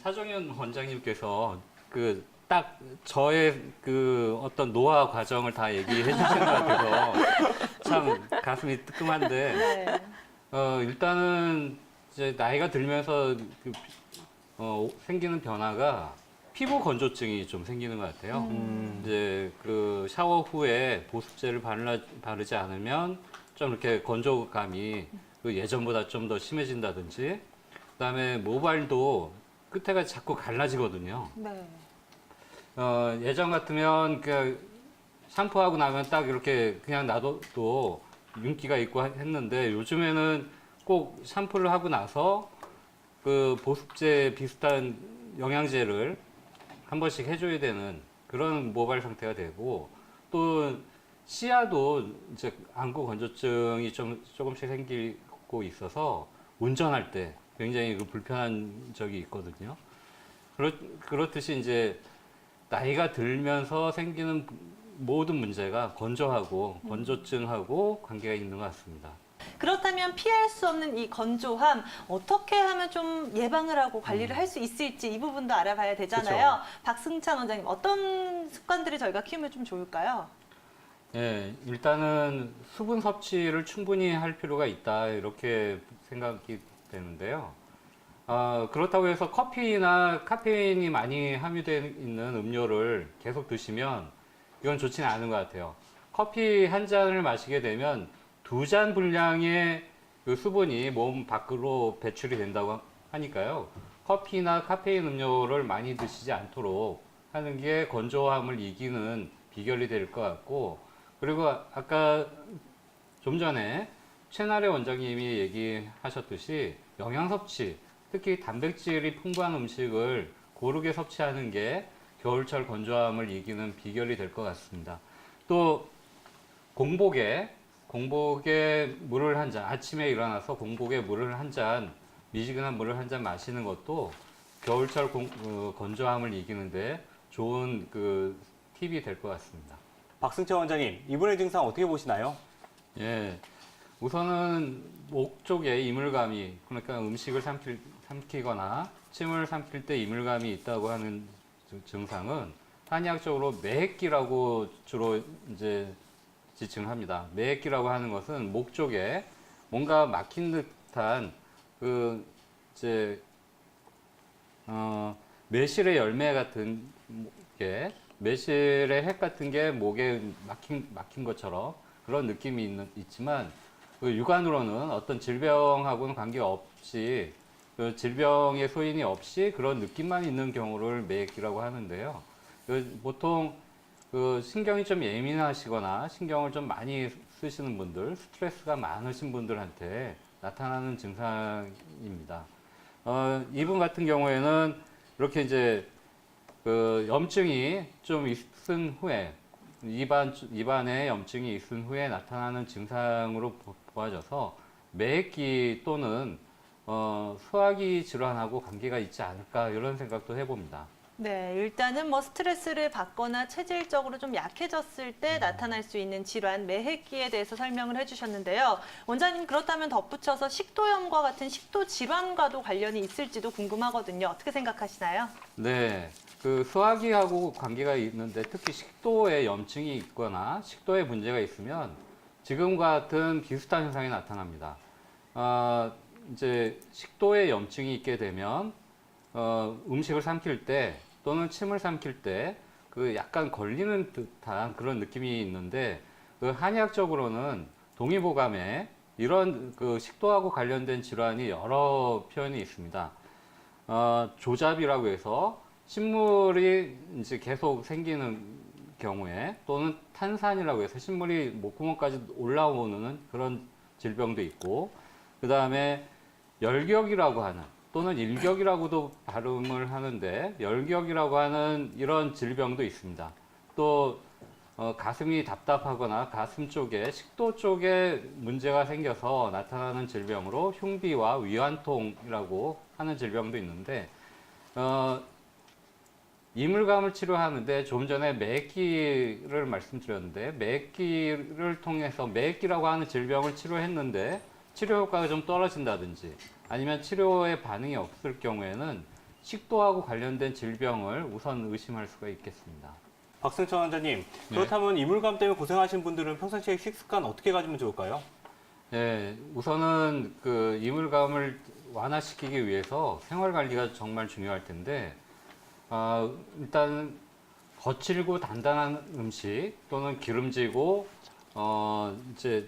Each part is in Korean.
차정현 원장님께서 딱 저의 어떤 노화 과정을 다 얘기해 주시는 것 같아서 참 가슴이 뜨끔한데, 네. 일단은 이제 나이가 들면서 생기는 변화가 피부 건조증이 좀 생기는 것 같아요. 이제 샤워 후에 보습제를 바르지 않으면 좀 이렇게 건조감이 예전보다 좀 더 심해진다든지, 그다음에 모발도 끝에가 자꾸 갈라지거든요. 네. 예전 같으면 샴푸하고 나면 딱 이렇게 그냥 놔둬도 윤기가 있고 했는데, 요즘에는 꼭 샴푸를 하고 나서 보습제 비슷한 영양제를 한 번씩 해줘야 되는 그런 모발 상태가 되고, 또 치아도 이제 안구 건조증이 조금씩 생기고 있어서 운전할 때 굉장히 불편한 적이 있거든요. 그렇듯이 이제 나이가 들면서 생기는 모든 문제가 건조하고 건조증하고 관계가 있는 것 같습니다. 그렇다면 피할 수 없는 이 건조함 어떻게 하면 좀 예방을 하고 관리를 할 수 있을지 이 부분도 알아봐야 되잖아요. 박승찬 원장님, 어떤 습관들을 저희가 키우면 좀 좋을까요? 예, 일단은 수분 섭취를 충분히 할 필요가 있다, 이렇게 생각이 되는데요. 그렇다고 해서 커피나 카페인이 많이 함유되어 있는 음료를 계속 드시면 이건 좋지는 않은 것 같아요. 커피 한 잔을 마시게 되면 2잔 분량의 수분이 몸 밖으로 배출이 된다고 하니까요. 커피나 카페인 음료를 많이 드시지 않도록 하는 게 건조함을 이기는 비결이 될 것 같고, 그리고 아까 좀 전에 최나래 원장님이 얘기하셨듯이 영양 섭취, 특히 단백질이 풍부한 음식을 고르게 섭취하는 게 겨울철 건조함을 이기는 비결이 될 것 같습니다. 또 공복에 물을 한 잔, 아침에 일어나서 공복에 물을 한 잔, 미지근한 물을 한 잔 마시는 것도 겨울철 건조함을 이기는데 좋은 팁이 될 것 같습니다. 박승철 원장님, 이분의 증상 어떻게 보시나요? 예, 우선은 목 쪽에 이물감이, 그러니까 음식을 삼키거나 침을 삼킬 때 이물감이 있다고 하는 증상은 한의학적으로 매핵기라고 주로 이제 지칭합니다. 매핵기라고 하는 것은 목 쪽에 뭔가 막힌 듯한 매실의 열매 같은 게, 매실의 핵 같은 게 목에 막힌 것처럼 그런 느낌이 있지만, 육안으로는 어떤 질병하고는 관계없이, 질병의 소인이 없이 그런 느낌만 있는 경우를 매핵기라고 하는데요. 보통 신경이 좀 예민하시거나 신경을 좀 많이 쓰시는 분들, 스트레스가 많으신 분들한테 나타나는 증상입니다. 이분 같은 경우에는 이렇게 이제 염증이 좀 있은 후에, 입안에 염증이 있은 후에 나타나는 증상으로 보아져서 매핵기 또는 소화기 질환하고 관계가 있지 않을까, 이런 생각도 해봅니다. 네, 일단은 뭐 스트레스를 받거나 체질적으로 좀 약해졌을 때 나타날 수 있는 질환, 매핵기에 대해서 설명을 해주셨는데요. 원장님, 그렇다면 덧붙여서 식도염과 같은 식도 질환과도 관련이 있을지도 궁금하거든요. 어떻게 생각하시나요? 네, 소화기하고 관계가 있는데, 특히 식도에 염증이 있거나 식도에 문제가 있으면 지금과 같은 비슷한 현상이 나타납니다. 이제 식도에 염증이 있게 되면 음식을 삼킬 때 또는 침을 삼킬 때 약간 걸리는 듯한 그런 느낌이 있는데, 한의학적으로는 동의보감에 이런 식도하고 관련된 질환이 여러 표현이 있습니다. 조잡이라고 해서 신물이 이제 계속 생기는 경우에, 또는 탄산이라고 해서 신물이 목구멍까지 올라오는 그런 질병도 있고, 그 다음에 열격이라고 하는, 또는 일격이라고도 발음을 하는데, 열격이라고 하는 이런 질병도 있습니다. 또 가슴이 답답하거나 가슴 쪽에, 식도 쪽에 문제가 생겨서 나타나는 질병으로 흉비와 위완통이라고 하는 질병도 있는데, 이물감을 치료하는데 좀 전에 매핵기를 말씀드렸는데, 매핵기를 통해서 매핵기라고 하는 질병을 치료했는데 치료 효과가 좀 떨어진다든지, 아니면 치료에 반응이 없을 경우에는 식도하고 관련된 질병을 우선 의심할 수가 있겠습니다. 박승천 원장님, 네. 그렇다면 이물감 때문에 고생하시는 분들은 평상시에 식습관 어떻게 가지면 좋을까요? 네, 우선은 그 이물감을 완화시키기 위해서 생활 관리가 정말 중요할 텐데, 일단 거칠고 단단한 음식 또는 기름지고 이제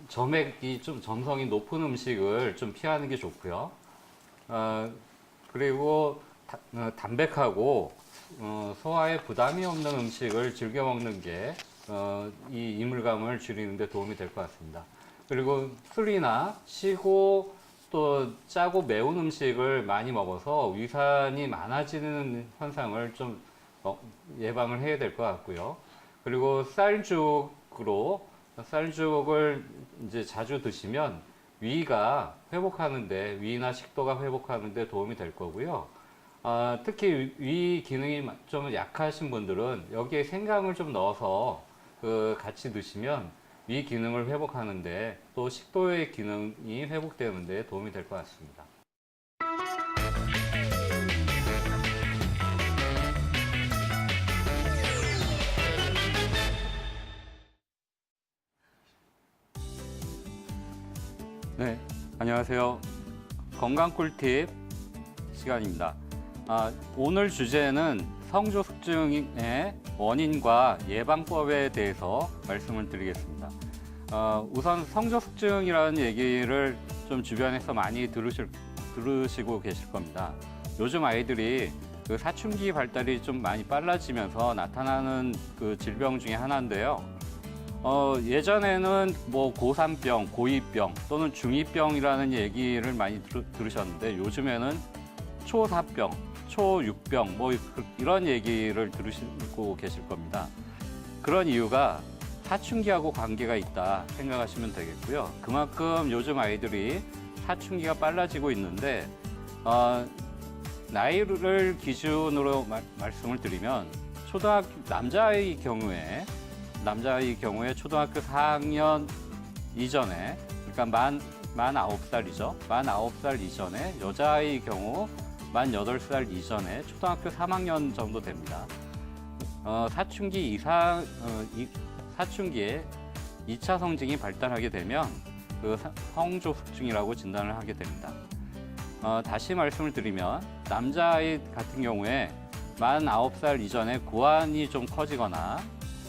점액이 좀 점성이 높은 음식을 좀 피하는 게 좋고요. 그리고 담백하고 소화에 부담이 없는 음식을 즐겨 먹는 게 이 이물감을 줄이는 데 도움이 될 것 같습니다. 그리고 술이나 시고 또 짜고 매운 음식을 많이 먹어서 위산이 많아지는 현상을 좀 예방을 해야 될 것 같고요. 그리고 쌀죽을 이제 자주 드시면 위가 회복하는데, 위나 식도가 회복하는데 도움이 될 거고요. 특히 위 기능이 좀 약하신 분들은 여기에 생강을 좀 넣어서 같이 드시면 위 기능을 회복하는데 또 식도의 기능이 회복되는데 도움이 될 것 같습니다. 네, 안녕하세요. 건강 꿀팁 시간입니다. 오늘 주제는 성조숙증의 원인과 예방법에 대해서 말씀을 드리겠습니다. 우선 성조숙증이라는 얘기를 좀 주변에서 많이 들으시고 계실 겁니다. 요즘 아이들이 그 사춘기 발달이 좀 많이 빨라지면서 나타나는 그 질병 중에 하나인데요. 예전에는 뭐 고3병, 고2병 또는 중2병이라는 얘기를 많이 들으셨는데 요즘에는 초4병, 초6병 뭐 이런 얘기를 들으시고 계실 겁니다. 그런 이유가 사춘기하고 관계가 있다 생각하시면 되겠고요. 그만큼 요즘 아이들이 사춘기가 빨라지고 있는데 나이를 기준으로 말씀을 드리면 남자의 경우에 초등학교 4학년 이전에, 그러니까 만 9살이죠. 만 9살 이전에, 여자의 경우 만 8살 이전에 초등학교 3학년 정도 됩니다. 사춘기에 2차 성징이 발달하게 되면 그 성조숙증이라고 진단을 하게 됩니다. 다시 말씀을 드리면 남자아이 같은 경우에 만 9살 이전에 고환이 좀 커지거나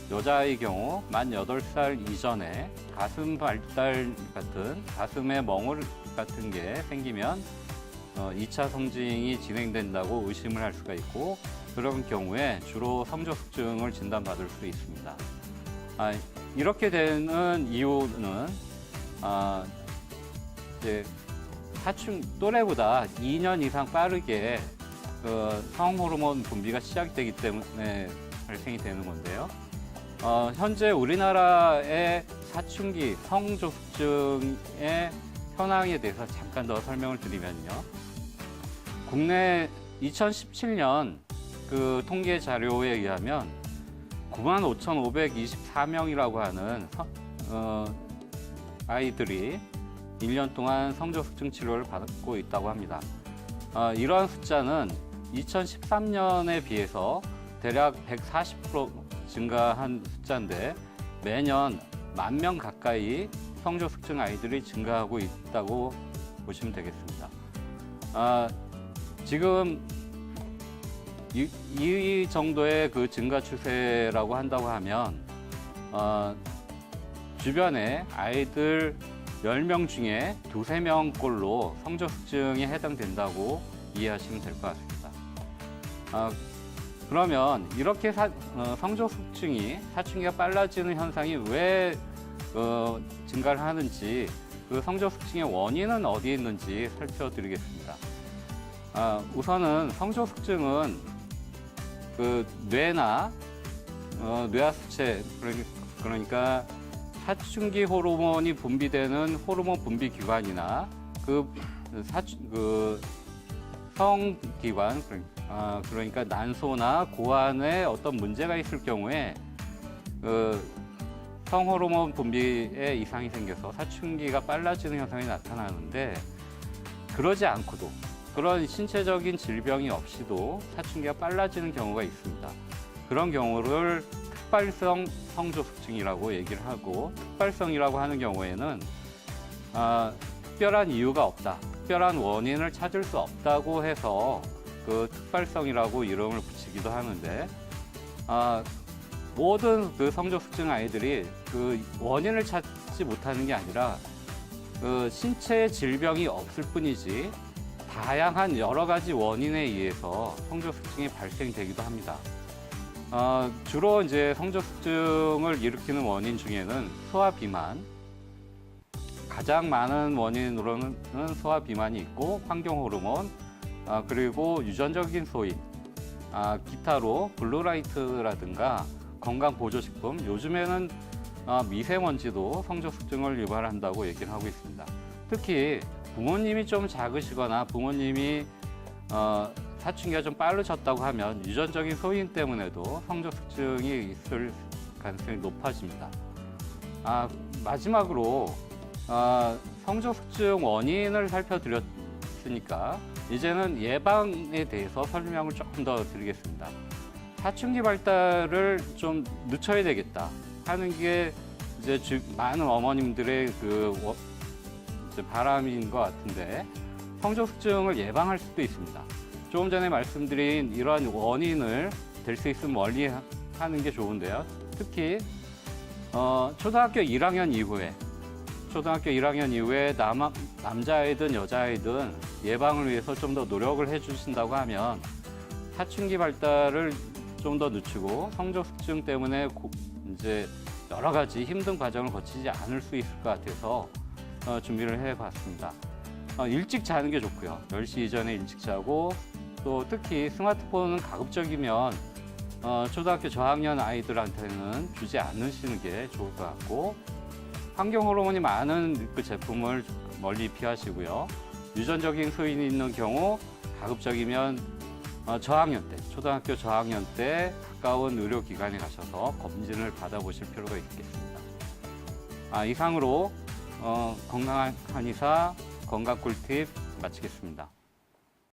여자의 경우 만 8살 이전에 가슴 발달 같은 가슴에 멍울 같은 게 생기면 2차 성징이 진행된다고 의심을 할 수가 있고, 그런 경우에 주로 성조숙증을 진단받을 수 있습니다. 이렇게 되는 이유는 이제 또래보다 2년 이상 빠르게 성호르몬 분비가 시작되기 때문에 발생이 되는 건데요. 현재 우리나라의 사춘기 성조숙증의 현황에 대해서 잠깐 더 설명을 드리면요. 국내 2017년 그 통계 자료에 의하면 95,524명이라고 하는 아이들이 1년 동안 성조숙증 치료를 받고 있다고 합니다. 이러한 숫자는 2013년에 비해서 대략 140% 증가한 숫자인데 매년 10,000명 가까이 성조숙증 아이들이 증가하고 있다고 보시면 되겠습니다. 지금 이 정도의 그 증가 추세라고 한다고 하면 주변에 아이들 10명 중에 2~3명꼴로 성조숙증에 해당된다고 이해하시면 될 것 같습니다. 그러면 이렇게 성조숙증이 사춘기가 빨라지는 현상이 왜 증가를 하는지, 그 성조숙증의 원인은 어디에 있는지 살펴드리겠습니다. 우선은 성조숙증은 그 뇌나 뇌하수체, 그러니까 사춘기 호르몬이 분비되는 호르몬 분비 기관이나 그 성기관, 그러니까 난소나 고환에 어떤 문제가 있을 경우에 성호르몬 분비에 이상이 생겨서 사춘기가 빨라지는 현상이 나타나는데, 그러지 않고도 그런 신체적인 질병이 없이도 사춘기가 빨라지는 경우가 있습니다. 그런 경우를 특발성 성조숙증이라고 얘기를 하고, 특발성이라고 하는 경우에는 특별한 이유가 없다, 특별한 원인을 찾을 수 없다고 해서 그 특발성이라고 이름을 붙이기도 하는데, 모든 그 성조숙증 아이들이 그 원인을 찾지 못하는 게 아니라 그 신체 질병이 없을 뿐이지 다양한 여러 가지 원인에 의해서 성조숙증이 발생되기도 합니다. 주로 이제 성조숙증을 일으키는 원인 중에는 소화 비만, 가장 많은 원인으로는 소화 비만이 있고, 환경 호르몬, 그리고 유전적인 소인, 기타로 블루라이트라든가 건강 보조식품, 요즘에는 미세먼지도 성조숙증을 유발한다고 얘기를 하고 있습니다. 특히 부모님이 좀 작으시거나 부모님이 사춘기가 좀 빠르셨다고 하면 유전적인 소인 때문에도 성조숙증이 있을 가능성이 높아집니다. 마지막으로 성조숙증 원인을 살펴드렸으니까 이제는 예방에 대해서 설명을 조금 더 드리겠습니다. 사춘기 발달을 좀 늦춰야 되겠다 하는 게 이제 많은 어머님들의 이제 바람인 것 같은데, 성조숙증을 예방할 수도 있습니다. 조금 전에 말씀드린 이러한 원인을 될 수 있으면 멀리 하는 게 좋은데요. 특히 초등학교 1학년 이후에 남자아이든 여자아이든 예방을 위해서 좀 더 노력을 해주신다고 하면 사춘기 발달을 좀 더 늦추고 성조숙증 때문에 이제 여러 가지 힘든 과정을 거치지 않을 수 있을 것 같아서 준비를 해봤습니다. 일찍 자는 게 좋고요. 10시 이전에 일찍 자고, 또 특히 스마트폰은 가급적이면 초등학교 저학년 아이들한테는 주지 않으시는 게 좋을 것 같고, 환경 호르몬이 많은 그 제품을 멀리 피하시고요. 유전적인 소인이 있는 경우 가급적이면 초등학교 저학년 때 가까운 의료기관에 가셔서 검진을 받아보실 필요가 있겠습니다. 이상으로 건강한 한의사 건강 꿀팁 마치겠습니다.